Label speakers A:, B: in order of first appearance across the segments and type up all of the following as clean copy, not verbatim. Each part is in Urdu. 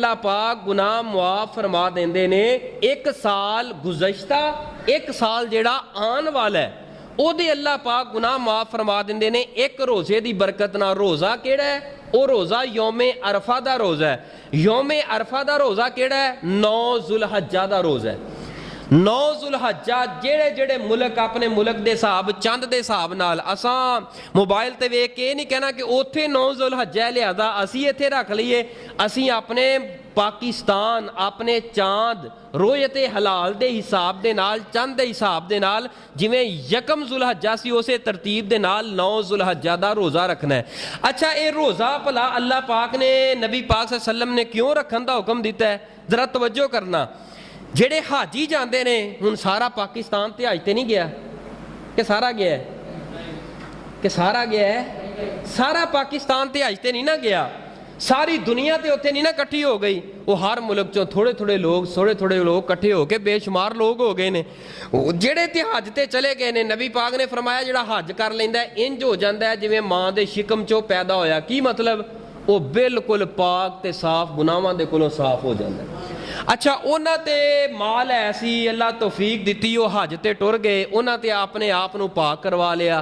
A: اللہ پاک گناہ معاف فرما دیندے نے. ایک سال گزشتہ ایک سال جیڑا آن والا ہے او دے اللہ پاک گناہ معاف فرما دیندے نے ایک روزے دی برکت نال. روزہ کیڑا ہے؟ او روزہ یوم عرفہ دا روزہ ہے. یوم عرفہ دا روزہ کیڑا ہے؟ 9 ذوالحجہ دا روزہ ہے. 9 ذوالحجہ جڑے جڑے ملک اپنے ملک دے حساب چند دے حساب نال اساں موبائل تے ویکھ کے نہیں کہنا کہ اوتھے 9 ذوالحجہ ہے لہذا اسی ایتھے رکھ لئیے. اسی اپنے پاکستان اپنے چاند رویت حلال دے حساب دے نال چند دے حساب دے نال جویں یکم ذوالحجہ سی اسے ترتیب دے نال 9 ذوالحجہ دا روزہ رکھنا ہے. اچھا اے روزہ بھلا اللہ پاک نے نبی پاک صلی اللہ علیہ وسلم نے کیوں رکھن دا حکم دیتا ہے؟ ذرا توجہ کرنا. جڑے حاجی جاندے نے ہن سارا پاکستان تے حج تے نہیں گیا کہ سارا گیا ہے؟ کہ سارا گیا ہے؟ سارا پاکستان تے حج تے نہیں نہ گیا. ساری دنیا تے اوتھے نہیں نہ کٹھی ہو گئی. وہ ہر ملک چوں تھوڑے تھوڑے لوگ کٹھے ہو کے بے شمار لوگ ہو گئے نے. جڑے تے حج تے چلے گئے نے نبی پاک نے فرمایا جڑا حج کر لیندا ہے انج ہو جاندا ہے جویں ماں دے شکم چوں پیدا ہویا. کی مطلب؟ وہ بالکل پاک تے صاف گناہاں دے کولوں صاف ہو جاندا ہے. اچھا انہاں تے مال ایسی اللہ توفیق دیتی وہ حج تے ٹر گئے انہاں تے اپنے آپ نو پاک کروا لیا.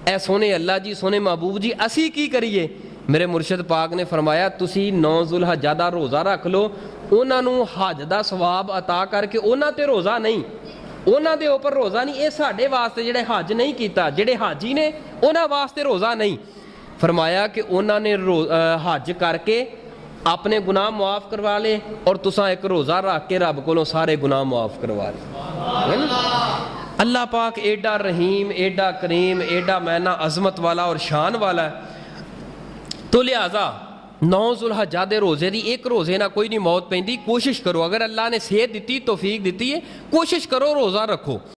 A: اے سونے اللہ جی سونے محبوب جی اسی کی کریے؟ میرے مرشد پاک نے فرمایا تسی 9 ذوالحجہ دا روزہ رکھ لو. انہاں نو حج دا ثواب عطا کر کے انہاں تے روزہ نہیں انہاں دے اوپر روزہ نہیں. اے ساڈے واسطے جڑے حج نہیں کیتا جڑے حاجی نے انہاں واسطے روزہ نہیں. فرمایا کہ انہاں نے حج کر کے اپنے گناہ معاف کروا لے اور تساں ایک روزہ رکھ کے رب کولوں سارے گناہ معاف کروا لے. اللہ پاک ایڈا رحیم ایڈا کریم ایڈا مینا عظمت والا اور شان والا ہے. تو لہذا 9 ذوالحجہ دے روزے دی ایک روزے نہ کوئی نہیں موت پیندی. کوشش کرو اگر اللہ نے صحت دیتی توفیق دیتی ہے کوشش کرو روزہ رکھو.